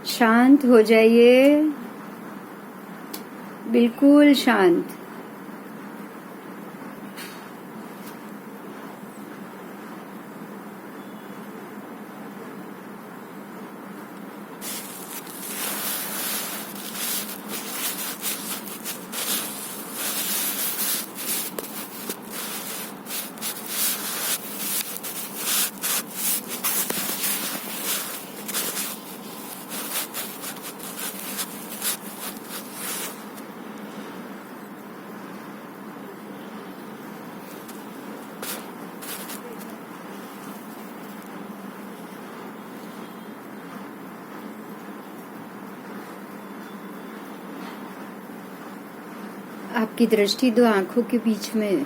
शांत हो जाइए, बिल्कुल शांत। आपकी दृष्टि दो आंखों के बीच में है।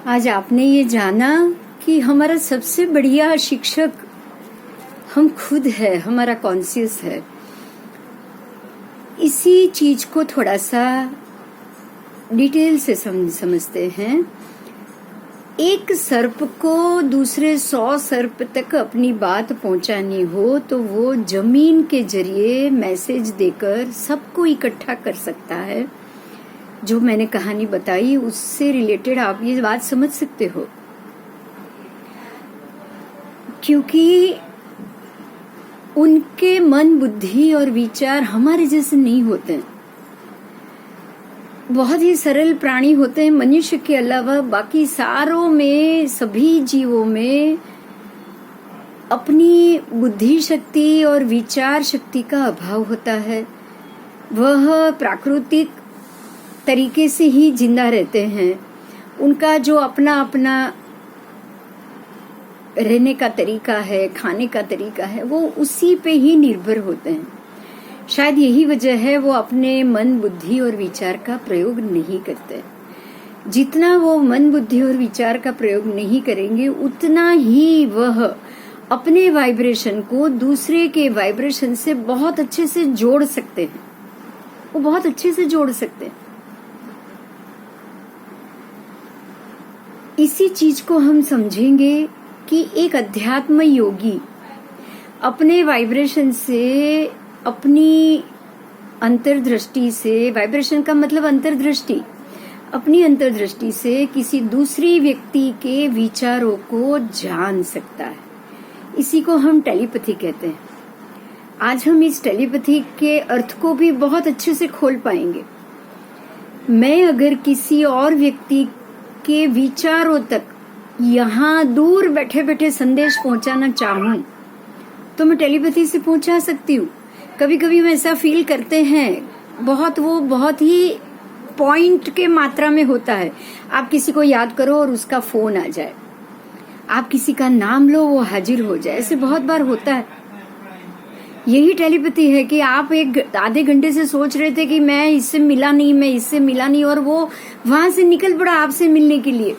आज आपने ये जाना कि हमारा सबसे बढ़िया शिक्षक हम खुद है, हमारा कॉन्शियस है। इसी चीज को थोड़ा सा डिटेल से समझते हैं। एक सर्प को दूसरे 100 सर्प तक अपनी बात पहुंचानी हो तो वो जमीन के जरिए मैसेज देकर सबको इकट्ठा कर सकता है। जो मैंने कहानी बताई उससे रिलेटेड आप ये बात समझ सकते हो, क्योंकि उनके मन, बुद्धि और विचार हमारे जैसे नहीं होते हैं। बहुत ही सरल प्राणी होते हैं। मनुष्य के अलावा बाकी सारों में, सभी जीवों में अपनी बुद्धि शक्ति और विचार शक्ति का अभाव होता है। वह प्राकृतिक तरीके से ही जिंदा रहते हैं। उनका जो अपना अपना रहने का तरीका है, खाने का तरीका है, वो उसी पे ही निर्भर होते हैं। शायद यही वजह है वो अपने मन, बुद्धि और विचार का प्रयोग नहीं करते। जितना वो मन, बुद्धि और विचार का प्रयोग नहीं करेंगे उतना ही वह अपने वाइब्रेशन को दूसरे के वाइब्रेशन से बहुत अच्छे से जोड़ सकते हैं। वो बहुत अच्छे से जोड़ सकते हैं। इसी चीज को हम समझेंगे कि एक अध्यात्म योगी अपने वाइब्रेशन से, अपनी अंतर्दृष्टि से, वाइब्रेशन का मतलब अंतर्दृष्टि, अपनी अंतर्दृष्टि से किसी दूसरी व्यक्ति के विचारों को जान सकता है। इसी को हम टेलीपैथी कहते हैं। आज हम इस टेलीपैथी के अर्थ को भी बहुत अच्छे से खोल पाएंगे। मैं अगर किसी और व्यक्ति के विचारों तक यहाँ दूर बैठे बैठे संदेश पहुंचाना चाहूं तो मैं टेलीपैथी से पहुंचा सकती हूँ। कभी कभी हम ऐसा फील करते हैं, वो बहुत ही पॉइंट के मात्रा में होता है। आप किसी को याद करो और उसका फोन आ जाए, आप किसी का नाम लो, वो हाजिर हो जाए। ऐसे बहुत बार होता है। यही टेलीपैथी है कि आप एक आधे घंटे से सोच रहे थे कि मैं इससे मिला नहीं, और वो वहां से निकल पड़ा आपसे मिलने के लिए।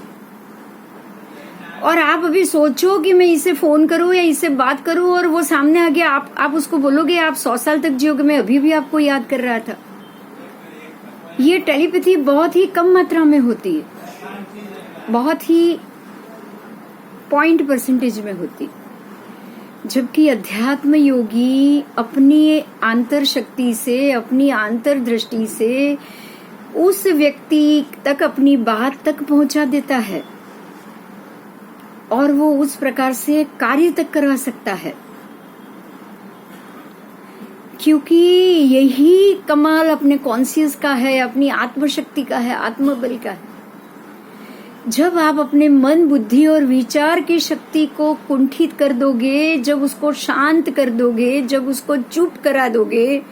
और आप अभी सोचो कि मैं इसे फोन करूं या इससे बात करूं, और वो सामने आ गया। आप उसको बोलोगे आप 100 साल तक जियोगे, मैं अभी भी आपको याद कर रहा था। ये टेलीपैथी बहुत ही कम मात्रा में होती है, बहुत ही % में होती। जबकि अध्यात्म योगी अपनी आंतर शक्ति से, अपनी आंतर दृष्टि से उस व्यक्ति तक अपनी बात तक पहुंचा देता है और वो उस प्रकार से कार्य तक करवा सकता है। क्योंकि यही कमाल अपने कॉन्शियस का है, अपनी आत्मशक्ति का है, आत्मबल का है। जब आप अपने मन, बुद्धि और विचार की शक्ति को कुंठित कर दोगे, जब उसको शांत कर दोगे, जब उसको चुप करा दोगे,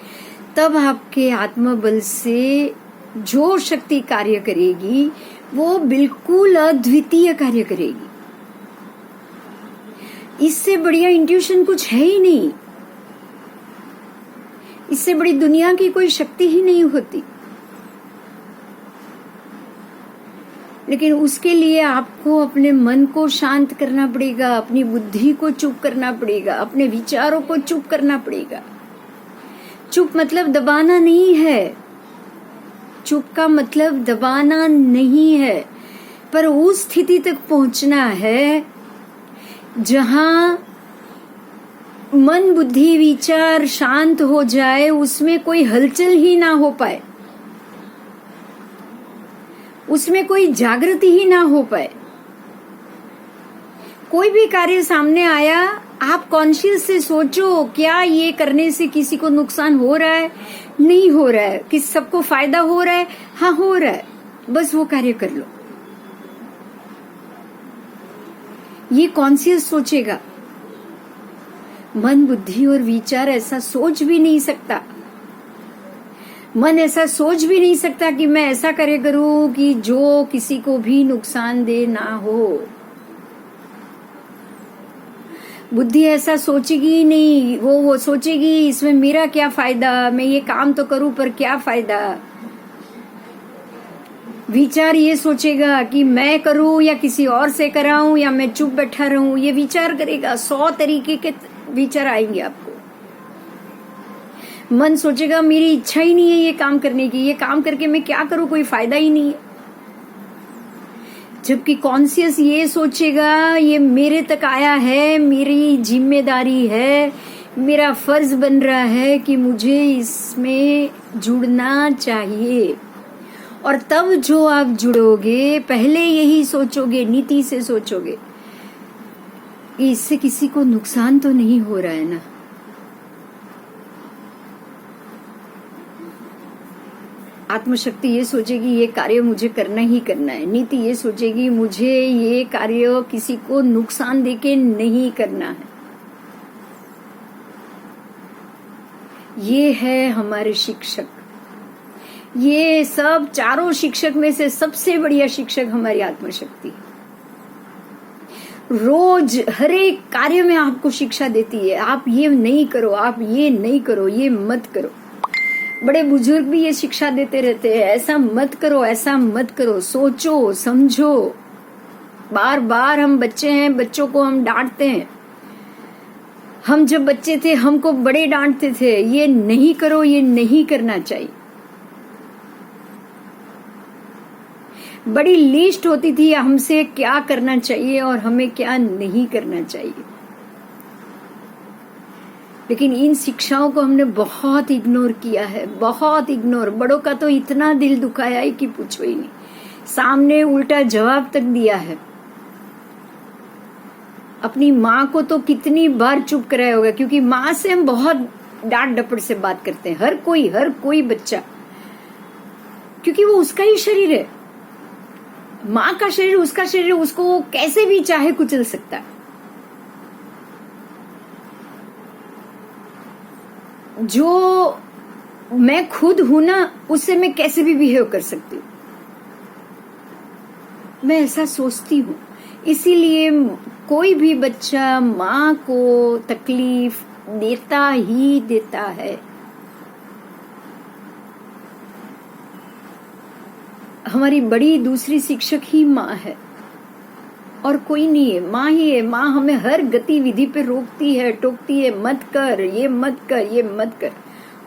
तब आपके आत्मबल से जो शक्ति कार्य करेगी वो बिल्कुल अद्वितीय कार्य करेगी। इससे बढ़िया इंट्यूशन कुछ है ही नहीं। इससे बड़ी दुनिया की कोई शक्ति ही नहीं होती। लेकिन उसके लिए आपको अपने मन को शांत करना पड़ेगा, अपनी बुद्धि को चुप करना पड़ेगा, अपने विचारों को चुप करना पड़ेगा। चुप मतलब दबाना नहीं है, चुप का मतलब दबाना नहीं है, पर उस स्थिति तक पहुंचना है जहां मन, बुद्धि, विचार शांत हो जाए, उसमें कोई हलचल ही ना हो पाए, उसमें कोई जागृति ही ना हो पाए। कोई भी कार्य सामने आया, आप कॉन्शियस से सोचो क्या ये करने से किसी को नुकसान हो रहा है, नहीं हो रहा है, किस सबको फायदा हो रहा है, हाँ हो रहा है, बस वो कार्य कर लो। ये कॉन्शियस सोचेगा। मन, बुद्धि और विचार ऐसा सोच भी नहीं सकता। मन ऐसा सोच भी नहीं सकता कि मैं ऐसा कार्य करूं कि जो किसी को भी नुकसान दे ना हो। बुद्धि ऐसा सोचेगी ही नहीं। वो सोचेगी इसमें मेरा क्या फायदा, मैं ये काम तो करूं पर क्या फायदा। विचार ये सोचेगा कि मैं करूं या किसी और से कराऊं या मैं चुप बैठा रहूं, ये विचार करेगा। 100 तरीके के विचार आएंगे आपको। मन सोचेगा मेरी इच्छा ही नहीं है ये काम करने की, ये काम करके मैं क्या करूं, कोई फायदा ही नहीं है। जबकि कॉन्शियस ये सोचेगा ये मेरे तक आया है, मेरी जिम्मेदारी है, मेरा फर्ज बन रहा है कि मुझे इसमें जुड़ना चाहिए। और तब जो आप जुड़ोगे, पहले यही सोचोगे, नीति से सोचोगे कि इससे किसी को नुकसान तो नहीं हो रहा है ना। आत्मशक्ति ये सोचेगी ये कार्य मुझे करना ही करना है। नीति ये सोचेगी मुझे ये कार्य किसी को नुकसान देके नहीं करना है। ये है हमारे शिक्षक। ये सब चारों शिक्षक में से सबसे बढ़िया शिक्षक हमारी आत्मशक्ति है। रोज हर एक कार्य में आपको शिक्षा देती है, आप ये नहीं करो, आप ये नहीं करो, ये मत करो। बड़े बुजुर्ग भी ये शिक्षा देते रहते हैं, ऐसा मत करो, ऐसा मत करो, सोचो समझो। बार बार हम बच्चे हैं, बच्चों को हम डांटते हैं। हम जब बच्चे थे हमको बड़े डांटते थे, ये नहीं करो, ये नहीं करना चाहिए। बड़ी लिस्ट होती थी हमसे क्या करना चाहिए और हमें क्या नहीं करना चाहिए। लेकिन इन शिक्षाओं को हमने बहुत इग्नोर किया है, बहुत इग्नोर। बड़ों का तो इतना दिल दुखाया है कि पूछो ही नहीं। सामने उल्टा जवाब तक दिया है। अपनी माँ को तो कितनी बार चुप कराया होगा, क्योंकि माँ से हम बहुत डांट डपट से बात करते हैं। हर कोई बच्चा, क्योंकि वो उसका ही शरीर है, माँ का शरीर उसका शरीर, उसको वो कैसे भी चाहे कुचल सकता है। जो मैं खुद हूं ना, उससे मैं कैसे भी बिहेव कर सकती हूँ, मैं ऐसा सोचती हूँ। इसीलिए कोई भी बच्चा माँ को तकलीफ देता ही देता है। हमारी बड़ी दूसरी शिक्षक ही माँ है और कोई नहीं है, माँ ही है। माँ हमें हर गतिविधि पे रोकती है, टोकती है, मत कर, ये मत कर, ये मत कर।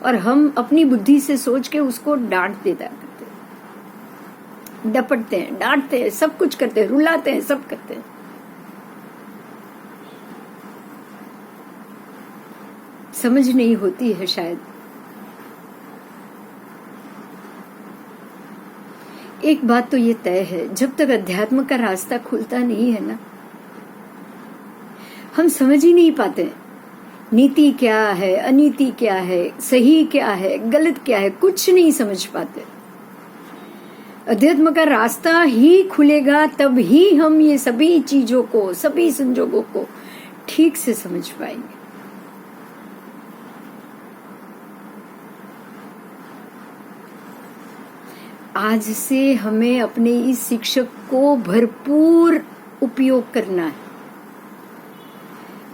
और हम अपनी बुद्धि से सोच के उसको डांट देता करते हैं, डपटते हैं, डांटते हैं, सब कुछ करते हैं, रुलाते हैं, सब करते हैं। समझ नहीं होती है शायद। एक बात तो ये तय है, जब तक अध्यात्म का रास्ता खुलता नहीं है ना, हम समझ ही नहीं पाते नीति क्या है, अनीति क्या है, सही क्या है, गलत क्या है, कुछ नहीं समझ पाते। अध्यात्म का रास्ता ही खुलेगा तब ही हम ये सभी चीजों को, सभी संजोगों को ठीक से समझ पाएंगे। आज से हमें अपने इस शिक्षक को भरपूर उपयोग करना है,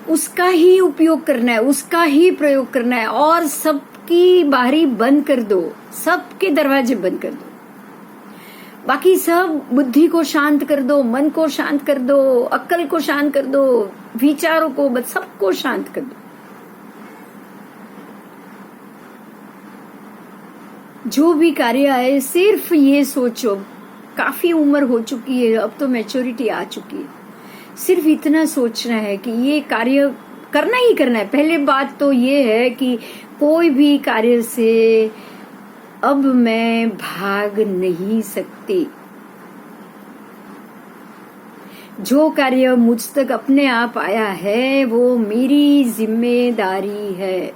उसका ही उपयोग करना है, उसका ही प्रयोग करना है। और सबकी बारी बंद कर दो, सबके दरवाजे बंद कर दो। बाकी सब बुद्धि को शांत कर दो, मन को शांत कर दो, अक्ल को शांत कर दो, विचारों को, बस सबको शांत कर दो। जो भी कार्य आए सिर्फ ये सोचो, काफी उम्र हो चुकी है, अब तो मैच्योरिटी आ चुकी है, सिर्फ इतना सोचना है कि ये कार्य करना ही करना है। पहले बात तो ये है कि कोई भी कार्य से अब मैं भाग नहीं सकती। जो कार्य मुझ तक अपने आप आया है वो मेरी जिम्मेदारी है,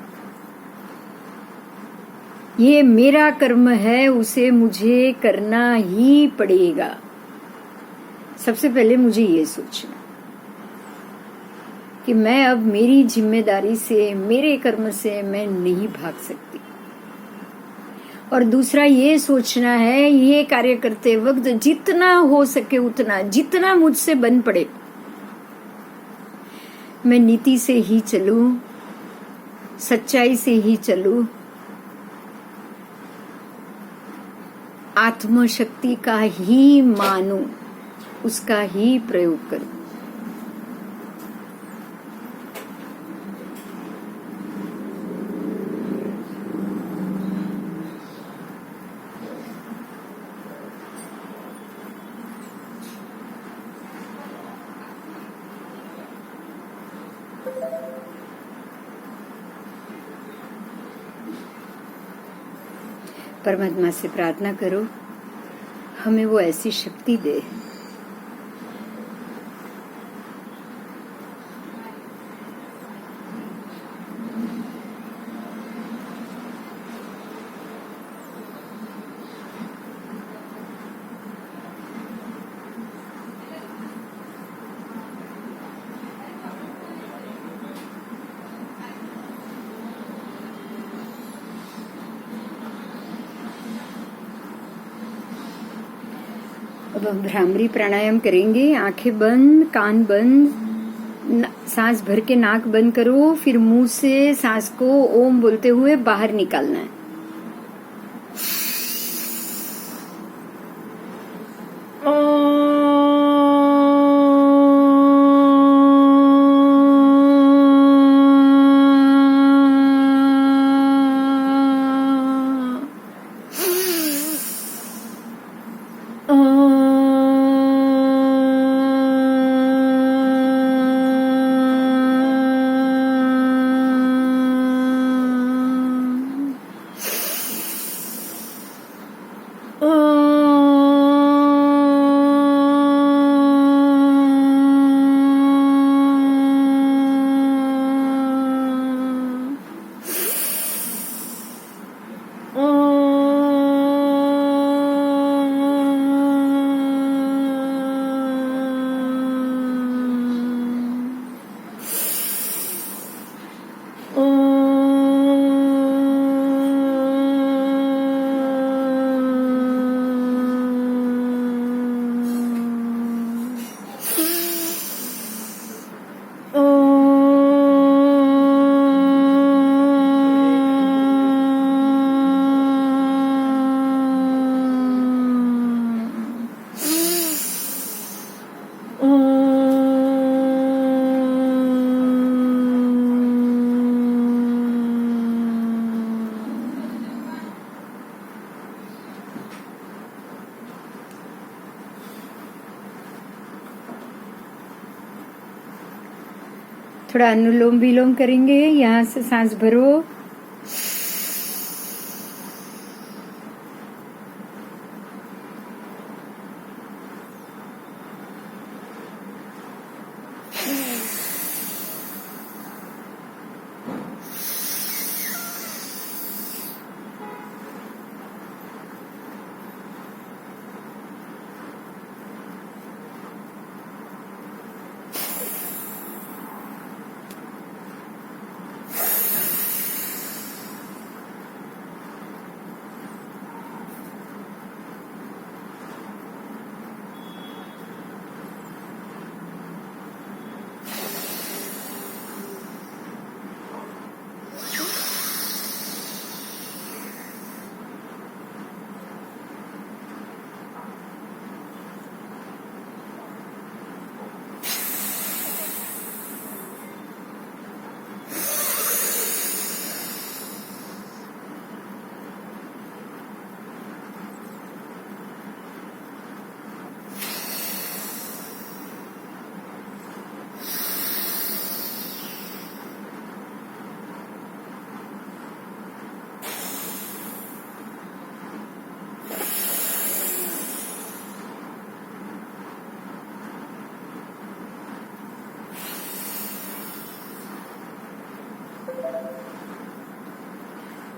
ये मेरा कर्म है, उसे मुझे करना ही पड़ेगा। सबसे पहले मुझे ये सोचना कि मैं अब मेरी जिम्मेदारी से, मेरे कर्म से मैं नहीं भाग सकती। और दूसरा ये सोचना है, ये कार्य करते वक्त जितना हो सके उतना, जितना मुझसे बन पड़े, मैं नीति से ही चलूं, सच्चाई से ही चलूं, आत्मशक्ति का ही मानूं, उसका ही प्रयोग करूं। परमात्मा से प्रार्थना करो हमें वो ऐसी शक्ति दे। अब हम भ्रामरी प्राणायाम करेंगे। आंखें बंद, कान बंद, सांस भर के नाक बंद करो, फिर मुंह से सांस को ओम बोलते हुए बाहर निकालना है। थोड़ा अनुलोम विलोम करेंगे। यहाँ से सांस भरो,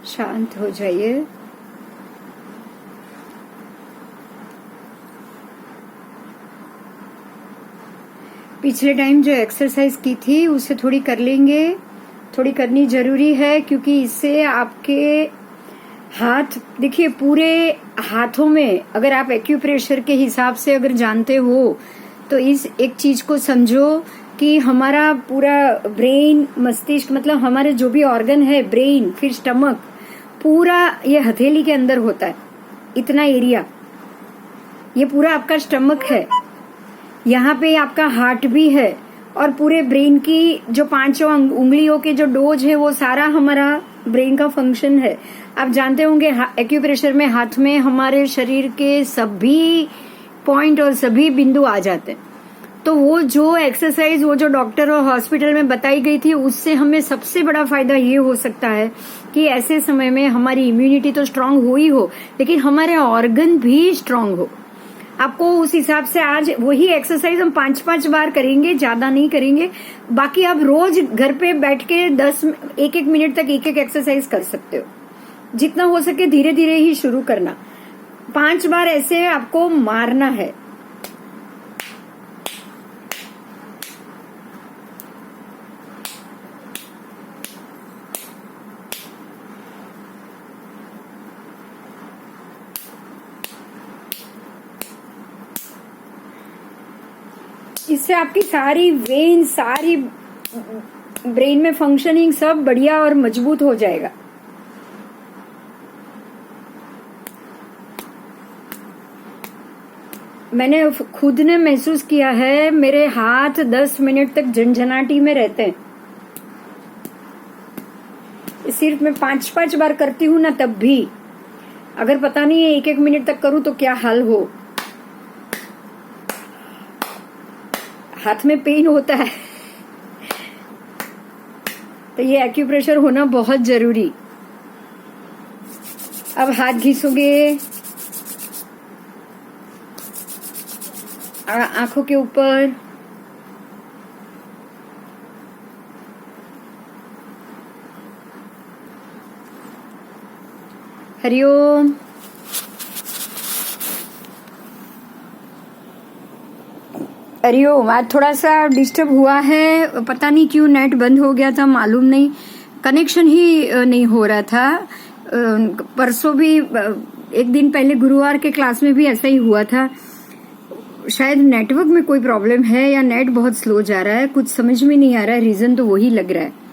शांत हो जाइए। पिछले टाइम जो एक्सरसाइज की थी उसे थोड़ी कर लेंगे, थोड़ी करनी जरूरी है क्योंकि इससे आपके हाथ, देखिए पूरे हाथों में अगर आप एक्यूप्रेशर के हिसाब से अगर जानते हो तो इस एक चीज को समझो कि हमारा पूरा ब्रेन, मस्तिष्क, मतलब हमारे जो भी ऑर्गन है, ब्रेन, फिर स्टमक, पूरा ये हथेली के अंदर होता है। इतना एरिया, ये पूरा आपका स्टमक है। यहाँ पे आपका हार्ट भी है और पूरे ब्रेन की जो 5 उंगलियों के जो डोज है वो सारा हमारा ब्रेन का फंक्शन है। आप जानते होंगे एक्यूप्रेशर में हाथ में हमारे शरीर के सभी पॉइंट और सभी बिंदु आ जाते हैं। तो वो जो एक्सरसाइज, वो जो डॉक्टर और हॉस्पिटल में बताई गई थी, उससे हमें सबसे बड़ा फायदा ये हो सकता है कि ऐसे समय में हमारी इम्यूनिटी तो स्ट्रांग हो ही हो, लेकिन हमारे ऑर्गन भी स्ट्रांग हो। आपको उस हिसाब से आज वही एक्सरसाइज हम 5-5 बार करेंगे, ज्यादा नहीं करेंगे। बाकी आप रोज घर पे बैठ के 1-1 मिनट तक एक एक्सरसाइज कर सकते हो। जितना हो सके धीरे धीरे ही शुरू करना। 5 बार ऐसे आपको मारना है। इससे आपकी सारी वेन, सारी ब्रेन में फंक्शनिंग सब बढ़िया और मजबूत हो जाएगा। मैंने खुद ने महसूस किया है, मेरे हाथ 10 मिनट तक झंझनाटी में रहते हैं। सिर्फ मैं 5-5 बार करती हूँ ना, तब भी अगर पता नहीं है 1-1 मिनट तक करूँ तो क्या हाल हो। हाथ में पेन होता है तो ये एक्यूप्रेशर होना बहुत जरूरी। अब हाथ घिसोगे आंखों के ऊपर, हरिओम। हरिओम। आज थोड़ा सा डिस्टर्ब हुआ है, पता नहीं क्यों, नेट बंद हो गया था, मालूम नहीं, कनेक्शन ही नहीं हो रहा था। परसों भी, एक दिन पहले गुरुवार के क्लास में भी ऐसा ही हुआ था। शायद नेटवर्क में कोई प्रॉब्लम है या नेट बहुत स्लो जा रहा है, कुछ समझ में नहीं आ रहा है, रीजन तो वही लग रहा है।